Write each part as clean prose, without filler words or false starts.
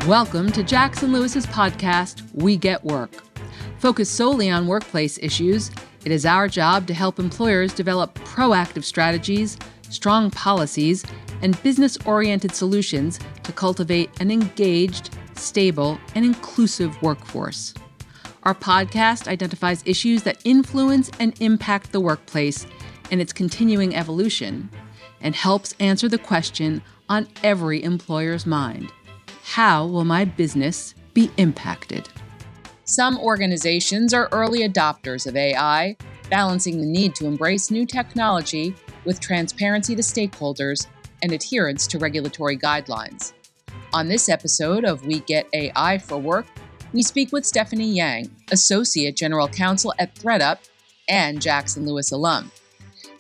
Welcome to Jackson Lewis's podcast, We Get Work. Focused solely on workplace issues, it is our job to help employers develop proactive strategies, strong policies, and business-oriented solutions to cultivate an engaged, stable, and inclusive workforce. Our podcast identifies issues that influence and impact the workplace and its continuing evolution, and helps answer the question on every employer's mind: how will my business be impacted? Some organizations are early adopters of AI, balancing the need to embrace new technology with transparency to stakeholders and adherence to regulatory guidelines. On this episode of We Get AI for Work, we speak with Stephanie Yang, Associate General Counsel at ThredUp and Jackson Lewis alum.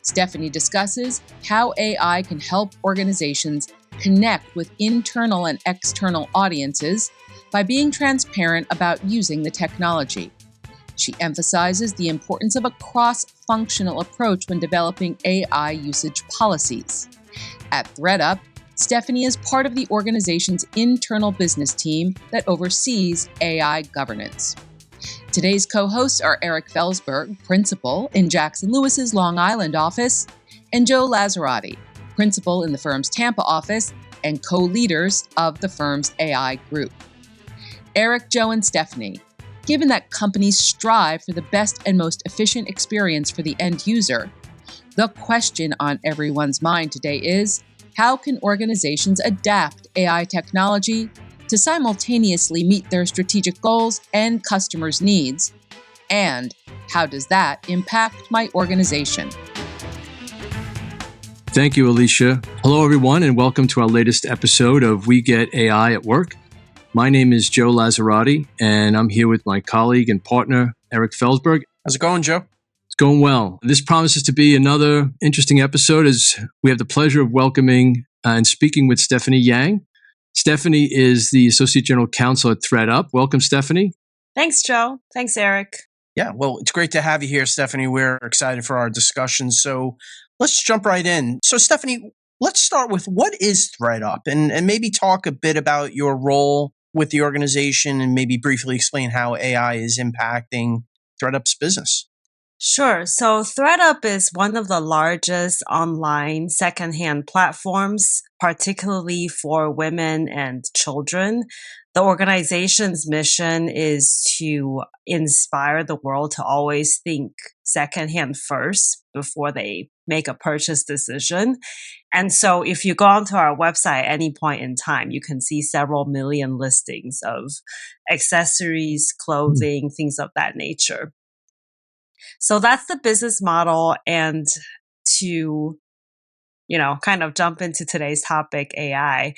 Stephanie discusses how AI can help organizations connect with internal and external audiences by being transparent about using the technology. She emphasizes the importance of a cross-functional approach when developing AI usage policies. At ThredUp, Stephanie is part of the organization's internal business team that oversees AI governance. Today's co-hosts are Eric Felsberg, Principal in Jackson Lewis's Long Island office, and Joe Lazzarotti, Principal in the firm's Tampa office and co-leaders of the firm's AI group. Eric, Joe, and Stephanie, given that companies strive for the best and most efficient experience for the end user, the question on everyone's mind today is, how can organizations adapt AI technology to simultaneously meet their strategic goals and customers' needs? And how does that impact my organization? Thank you, Alicia. Hello, everyone, and welcome to our latest episode of We Get AI at Work. My name is Joe Lazzarotti, and I'm here with my colleague and partner, Eric Felsberg. How's it going, Joe? It's going well. This promises to be another interesting episode as we have the pleasure of welcoming and speaking with Stephanie Yang. Stephanie is the Associate General Counsel at ThredUp. Welcome, Stephanie. Thanks, Joe. Thanks, Eric. Yeah, well, it's great to have you here, Stephanie. We're excited for our discussion. So let's jump right in. So, Stephanie, let's start with what is ThredUp and maybe talk a bit about your role with the organization and maybe briefly explain how AI is impacting ThredUp's business. Sure. So ThredUp is one of the largest online secondhand platforms, particularly for women and children. The organization's mission is to inspire the world to always think secondhand first before they make a purchase decision. And so if you go onto our website at any point in time, you can see several million listings of accessories, clothing, things of that nature. So that's the business model. And to, kind of jump into today's topic, AI,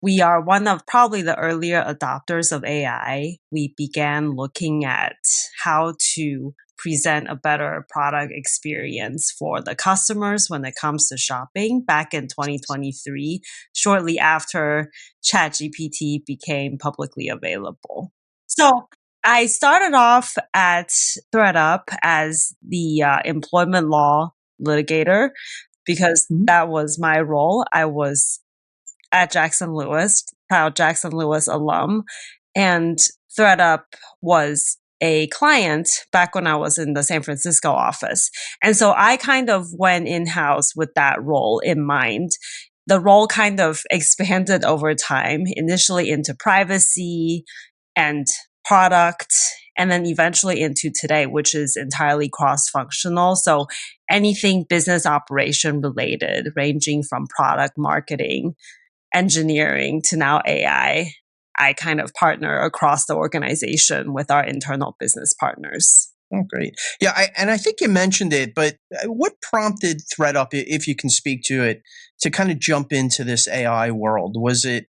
we are one of probably the earlier adopters of AI. We began looking at how to present a better product experience for the customers when it comes to shopping back in 2023, shortly after ChatGPT became publicly available. So I started off at ThredUp as the employment law litigator because that was my role. I was at Jackson Lewis, proud Jackson Lewis alum, and ThredUp was a client back when I was in the San Francisco office. And so I kind of went in-house with that role in mind. The role kind of expanded over time, initially into privacy and product, and then eventually into today, which is entirely cross-functional. So anything business operation related, ranging from product marketing, engineering to now AI, I kind of partner across the organization with our internal business partners. Oh, great. Yeah, I think you mentioned it, but what prompted ThredUp, if you can speak to it, to kind of jump into this AI world? Was it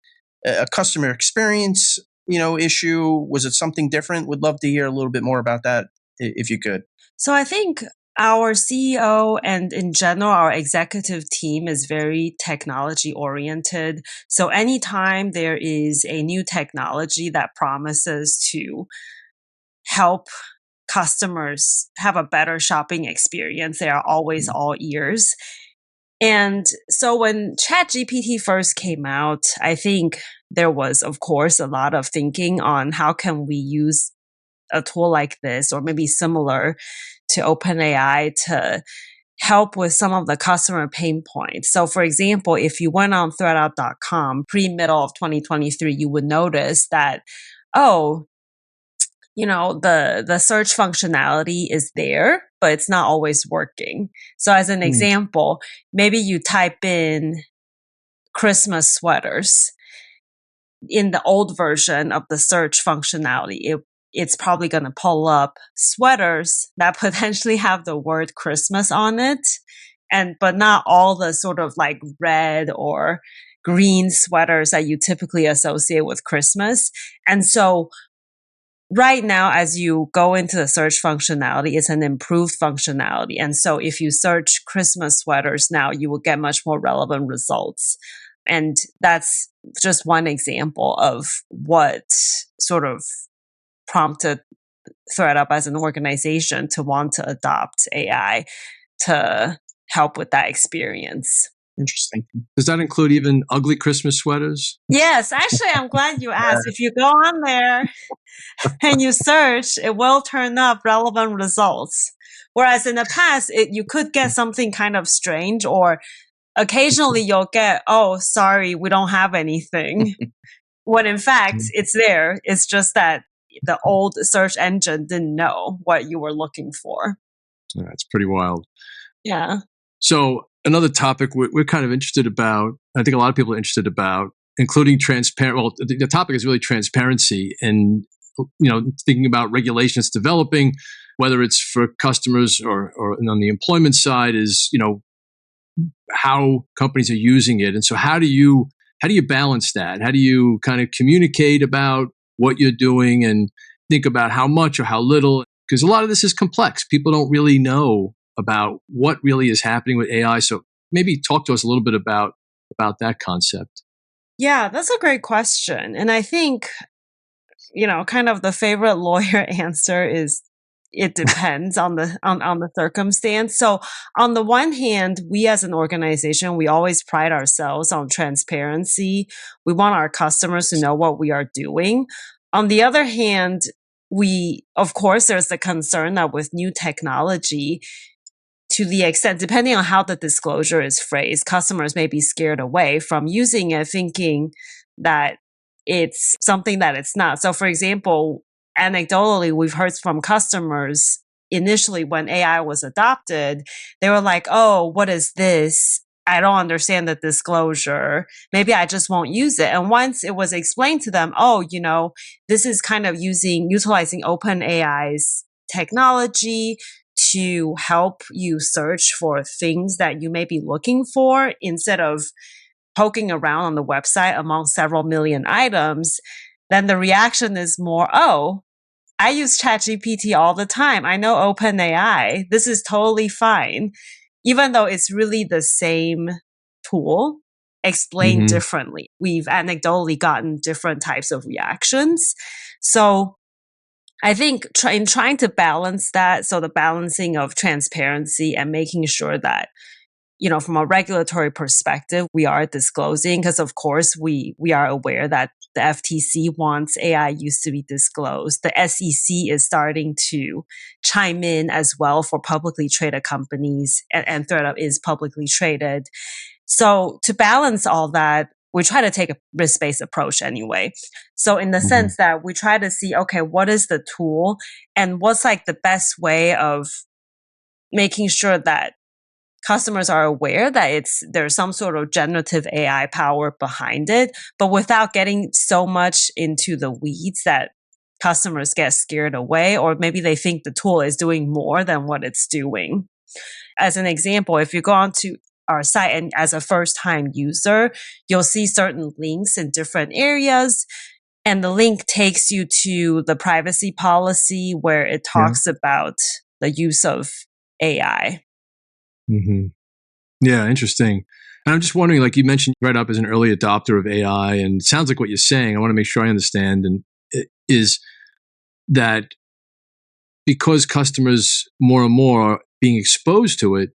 a customer experience, issue? Was it something different? Would love to hear a little bit more about that, if you could. So I think our CEO and in general, our executive team is very technology oriented. So anytime there is a new technology that promises to help customers have a better shopping experience, they are always all ears. And so when ChatGPT first came out, I think there was, of course, a lot of thinking on how can we use a tool like this or maybe similar to OpenAI to help with some of the customer pain points. So for example, if you went on ThredUp.com pre-middle of 2023, you would notice that, oh, the search functionality is there, but it's not always working. So as an example, maybe you type in Christmas sweaters. In the old version of the search functionality, it's probably going to pull up sweaters that potentially have the word Christmas on it, but not all the sort of like red or green sweaters that you typically associate with Christmas. And so right now, as you go into the search functionality, it's an improved functionality. And so if you search Christmas sweaters now, you will get much more relevant results. And that's just one example of what sort of prompted ThredUp as an organization to want to adopt AI to help with that experience. Interesting. Does that include even ugly Christmas sweaters? Yes, actually, I'm glad you asked. If you go on there and you search, it will turn up relevant results. Whereas in the past, you could get something kind of strange, or occasionally you'll get, oh, sorry, we don't have anything. When in fact, it's there. It's just that the old search engine didn't know what you were looking for. Yeah, it's pretty wild. Yeah. So another topic we're kind of interested about, I think a lot of people are interested about, including transparent. Well, the topic is really transparency and, thinking about regulations developing, whether it's for customers or on the employment side is, how companies are using it. And so how do you balance that? How do you kind of communicate about what you're doing and think about how much or how little? Because a lot of this is complex. People don't really know about what really is happening with AI. So maybe talk to us a little bit about that concept. Yeah, that's a great question. And I think, kind of the favorite lawyer answer is it depends on the circumstance. So on the one hand, we as an organization, we always pride ourselves on transparency. We want our customers to know what we are doing. On the other hand, of course, there's the concern that with new technology, to the extent, depending on how the disclosure is phrased, customers may be scared away from using it, thinking that it's something that it's not. So for example, anecdotally, we've heard from customers initially when AI was adopted, they were like, oh, what is this? I don't understand the disclosure. Maybe I just won't use it. And once it was explained to them, oh, this is kind of utilizing OpenAI's technology to help you search for things that you may be looking for instead of poking around on the website among several million items, then the reaction is more, oh, I use ChatGPT all the time. I know OpenAI. This is totally fine. Even though it's really the same tool explained differently. We've anecdotally gotten different types of reactions. So I think in trying to balance that, so the balancing of transparency and making sure that, from a regulatory perspective, we are disclosing, because of course we are aware that the FTC wants AI use to be disclosed. The SEC is starting to chime in as well for publicly traded companies, and ThredUp is publicly traded. So to balance all that, we try to take a risk-based approach anyway. So in the sense that we try to see, okay, what is the tool and what's like the best way of making sure that customers are aware that there's some sort of generative AI power behind it, but without getting so much into the weeds that customers get scared away, or maybe they think the tool is doing more than what it's doing. As an example, if you go onto our site and as a first-time user, you'll see certain links in different areas, and the link takes you to the privacy policy where it talks about the use of AI. Yeah, interesting. And I'm just wondering, like you mentioned, ThredUp is an early adopter of AI, and it sounds like what you're saying, I want to make sure I understand, and it is that because customers more and more are being exposed to it,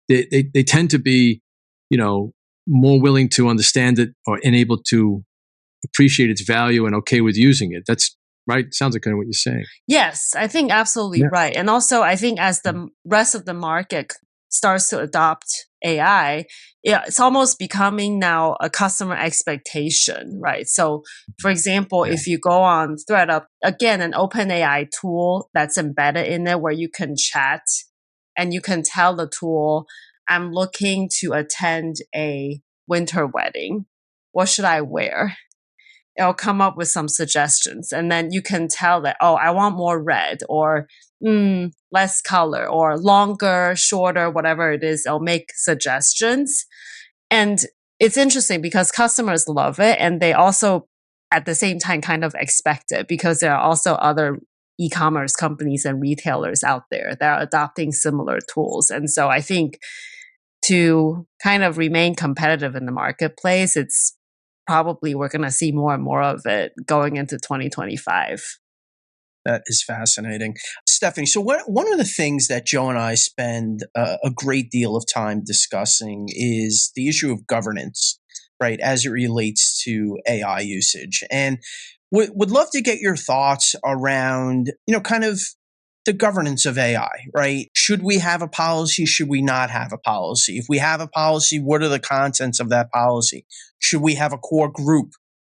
they tend to be more willing to understand it and able to appreciate its value and okay with using it. That's right. Sounds like kind of what you're saying. Yes, I think absolutely right. And also, I think as the rest of the market starts to adopt AI, it's almost becoming now a customer expectation, right? So, for example, if you go on ThredUp, again, an open AI tool that's embedded in there where you can chat and you can tell the tool, I'm looking to attend a winter wedding. What should I wear? It'll come up with some suggestions. And then you can tell that, oh, I want more red or less color or longer, shorter, whatever it is. It'll make suggestions. And it's interesting because customers love it. And they also, at the same time, kind of expect it because there are also other e-commerce companies and retailers out there that are adopting similar tools. And so I think to kind of remain competitive in the marketplace, it's probably we're going to see more and more of it going into 2025. That is fascinating. Stephanie, so one of the things that Joe and I spend a great deal of time discussing is the issue of governance, right, as it relates to AI usage. And would love to get your thoughts around, kind of the governance of AI, right? Should we have a policy? Should we not have a policy? If we have a policy, what are the contents of that policy? Should we have a core group,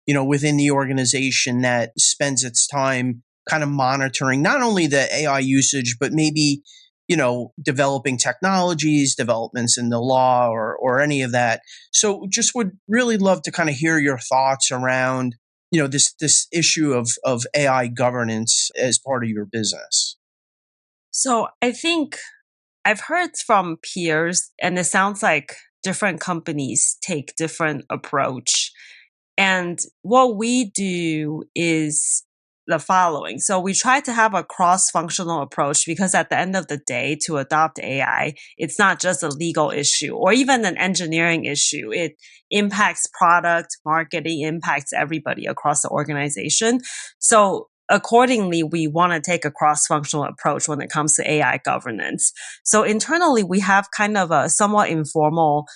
within the organization that spends its time kind of monitoring not only the AI usage, but maybe, developing technologies, developments in the law or any of that. So just would really love to kind of hear your thoughts around, this issue of AI governance as part of your business. So I think I've heard from peers, and it sounds like different companies take different approach. And what we do is the following. So we try to have a cross-functional approach because at the end of the day, to adopt AI, it's not just a legal issue or even an engineering issue. It impacts product, marketing, impacts everybody across the organization. So accordingly, we want to take a cross-functional approach when it comes to AI governance. So internally, we have kind of a somewhat informal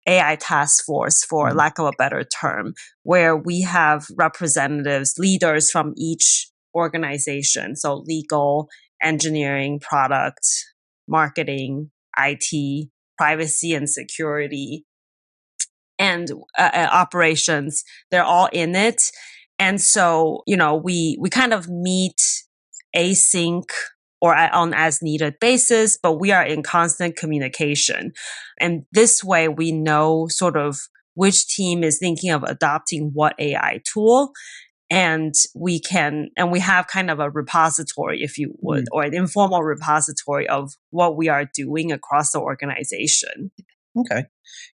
AI task force, for lack of a better term, where we have representatives, leaders from each organization. So legal, engineering, product, marketing, IT, privacy and security, and operations. They're all in it. And so, we kind of meet async or on as needed basis, but we are in constant communication. And this way we know sort of which team is thinking of adopting what AI tool. And we have kind of a repository, if you would, or an informal repository of what we are doing across the organization. Okay.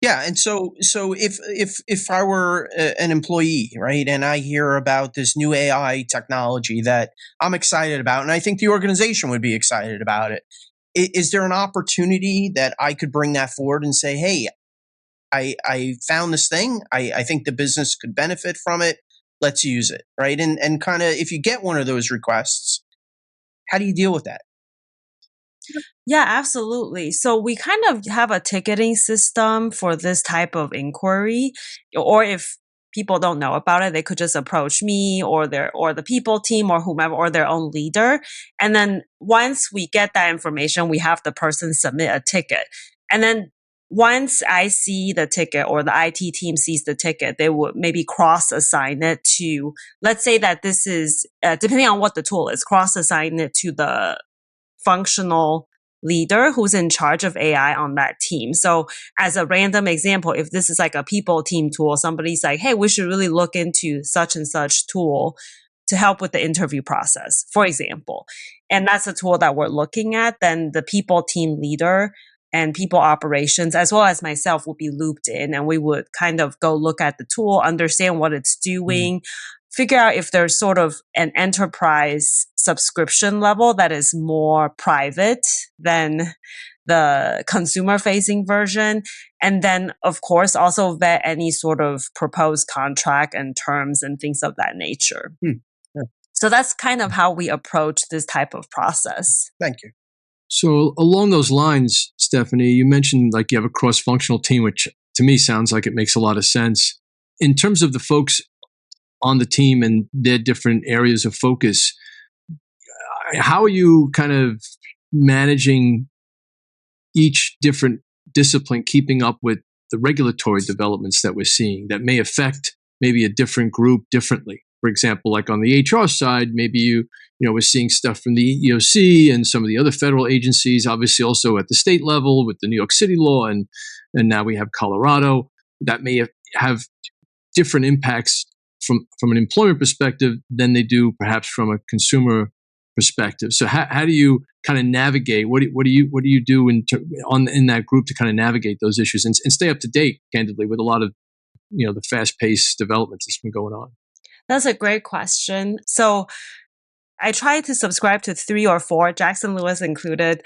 Yeah. And so if I were an employee, right, and I hear about this new AI technology that I'm excited about, and I think the organization would be excited about it, is there an opportunity that I could bring that forward and say, hey, I found this thing. I think the business could benefit from it. Let's use it. Right. And kind of if you get one of those requests, how do you deal with that? Yeah, absolutely. So we kind of have a ticketing system for this type of inquiry, or if people don't know about it, they could just approach me or the people team or whomever or their own leader. And then once we get that information, we have the person submit a ticket. And then once I see the ticket or the IT team sees the ticket, they would maybe cross-assign it to, let's say that this is, depending on what the tool is, cross-assign it to the functional leader who's in charge of AI on that team. So as a random example, if this is like a people team tool, somebody's like, hey, we should really look into such and such tool to help with the interview process, for example. And that's a tool that we're looking at, then the people team leader and people operations, as well as myself, will be looped in, and we would kind of go look at the tool, understand what it's doing, figure out if there's sort of an enterprise subscription level that is more private than the consumer facing version. And then, of course, also vet any sort of proposed contract and terms and things of that nature. Yeah. So that's kind of how we approach this type of process. Thank you. So along those lines, Stephanie, you mentioned like you have a cross-functional team, which to me sounds like it makes a lot of sense. In terms of the folks on the team and their different areas of focus, how are you kind of managing each different discipline, keeping up with the regulatory developments that we're seeing that may affect maybe a different group differently? For example, like on the HR side, maybe we're seeing stuff from the EEOC and some of the other federal agencies, obviously also at the state level with the New York City law, and now we have Colorado that may have different impacts from an employment perspective than they do perhaps from a consumer perspective. So how do you kind of navigate? What do you do in that group to kind of navigate those issues and stay up to date, candidly, with a lot of the fast-paced developments that's been going on? That's a great question. So I try to subscribe to 3 or 4, Jackson Lewis included,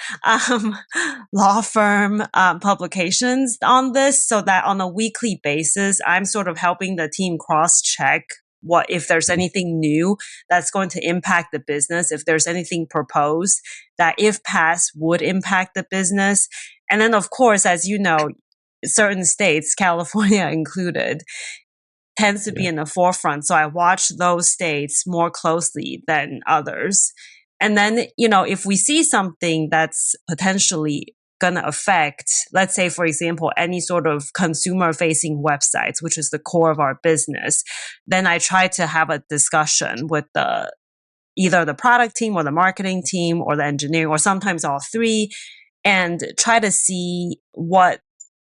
law firm publications on this, so that on a weekly basis, I'm sort of helping the team cross-check what if there's anything new that's going to impact the business, if there's anything proposed that if passed would impact the business. And then, of course, as you know, certain states, California included, tends to be in the forefront. So I watch those states more closely than others. And then, if we see something that's potentially going to affect, let's say, for example, any sort of consumer facing websites, which is the core of our business, then I try to have a discussion with either the product team or the marketing team or the engineering, or sometimes all 3, and try to see what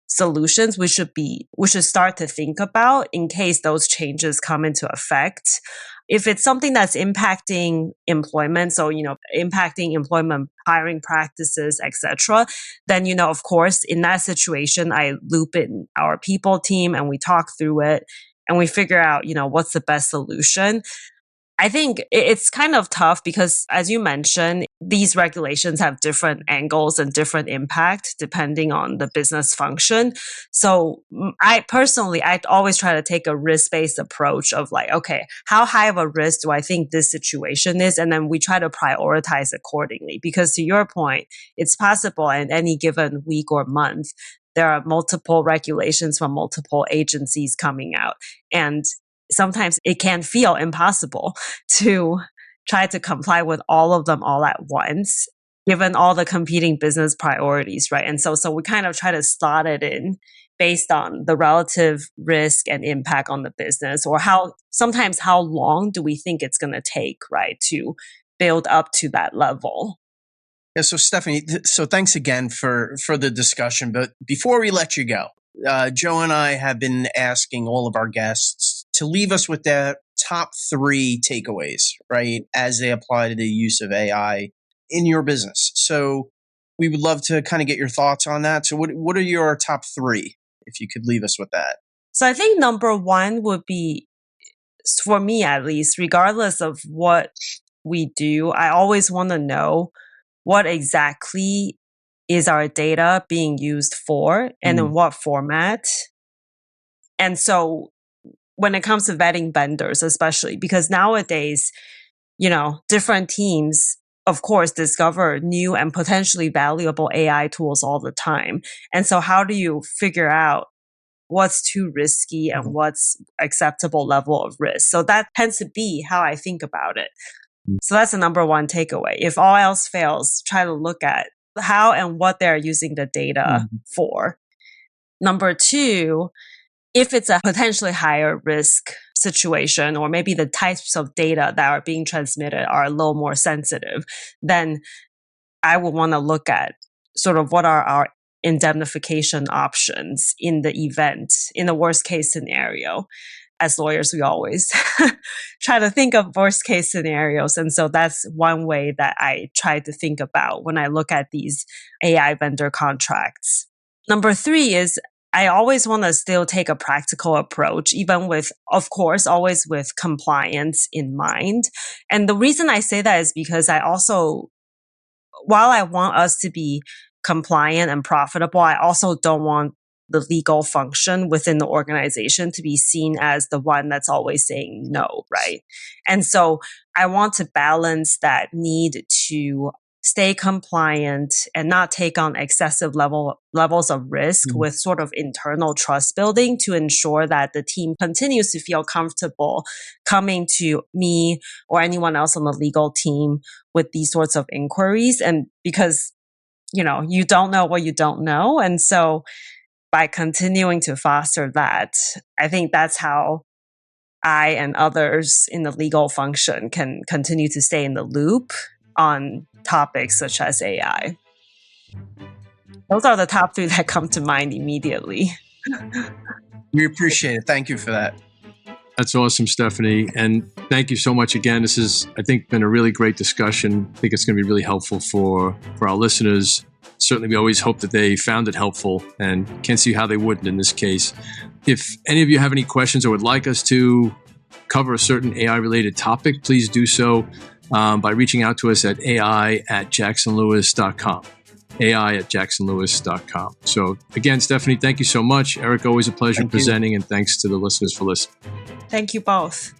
solutions we should start to think about in case those changes come into effect. If it's something that's impacting employment, so impacting employment, hiring practices, etc., then of course in that situation I loop in our people team and we talk through it and we figure out what's the best solution. I think it's kind of tough because, as you mentioned, these regulations have different angles and different impact depending on the business function. So I always try to take a risk-based approach of like, okay, how high of a risk do I think this situation is? And then we try to prioritize accordingly. Because to your point, it's possible in any given week or month, there are multiple regulations from multiple agencies coming out. And sometimes it can feel impossible to try to comply with all of them all at once, given all the competing business priorities, right? And so we kind of try to slot it in based on the relative risk and impact on the business, or sometimes how long do we think it's going to take, right, to build up to that level. Yeah, so Stephanie, thanks again for the discussion. But before we let you go, Joe and I have been asking all of our guests to leave us with their top 3 takeaways, right, as they apply to the use of AI in your business. So we would love to kind of get your thoughts on that. So what are your top 3, if you could leave us with that? So I think number 1 would be, for me at least, regardless of what we do, I always want to know what exactly is our data being used for and in what format. And so when it comes to vetting vendors, especially because nowadays, different teams, of course, discover new and potentially valuable AI tools all the time. And so how do you figure out what's too risky and what's acceptable level of risk? So that tends to be how I think about it. So that's the number 1 takeaway. If all else fails, try to look at how and what they're using the data for. Number 2, if it's a potentially higher risk situation, or maybe the types of data that are being transmitted are a little more sensitive, then I would want to look at sort of what are our indemnification options in the event, in the worst case scenario. As lawyers, we always try to think of worst case scenarios. And so that's one way that I try to think about when I look at these AI vendor contracts. Number 3 is I always want to still take a practical approach, even with, of course, always with compliance in mind. And the reason I say that is because I also, while I want us to be compliant and profitable, I also don't want the legal function within the organization to be seen as the one that's always saying no, right? And so I want to balance that need to stay compliant and not take on excessive levels of risk with sort of internal trust building to ensure that the team continues to feel comfortable coming to me or anyone else on the legal team with these sorts of inquiries. And because, you don't know what you don't know. And so by continuing to foster that, I think that's how I and others in the legal function can continue to stay in the loop on topics such as AI. Those are the top 3 that come to mind immediately. We appreciate it. Thank you for that. That's awesome, Stephanie. And thank you so much again. This has, I think, been a really great discussion. I think it's going to be really helpful for our listeners. Certainly, we always hope that they found it helpful and can't see how they wouldn't in this case. If any of you have any questions or would like us to cover a certain AI-related topic, please do so by reaching out to us at ai@jacksonlewis.com. ai@jacksonlewis.com. So again, Stephanie, thank you so much. Eric, always a pleasure presenting, and thanks to the listeners for listening. Thank you both.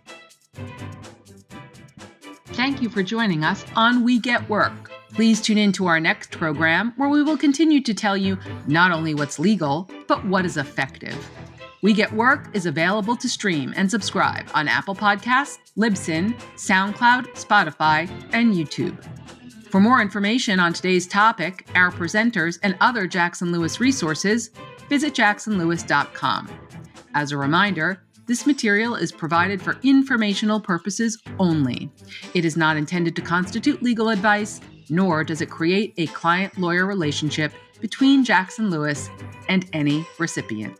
Thank you for joining us on We Get Work. Please tune in to our next program where we will continue to tell you not only what's legal, but what is effective. We Get Work is available to stream and subscribe on Apple Podcasts, Libsyn, SoundCloud, Spotify, and YouTube. For more information on today's topic, our presenters, and other Jackson Lewis resources, visit jacksonlewis.com. As a reminder, this material is provided for informational purposes only. It is not intended to constitute legal advice, nor does it create a client-lawyer relationship between Jackson Lewis and any recipient.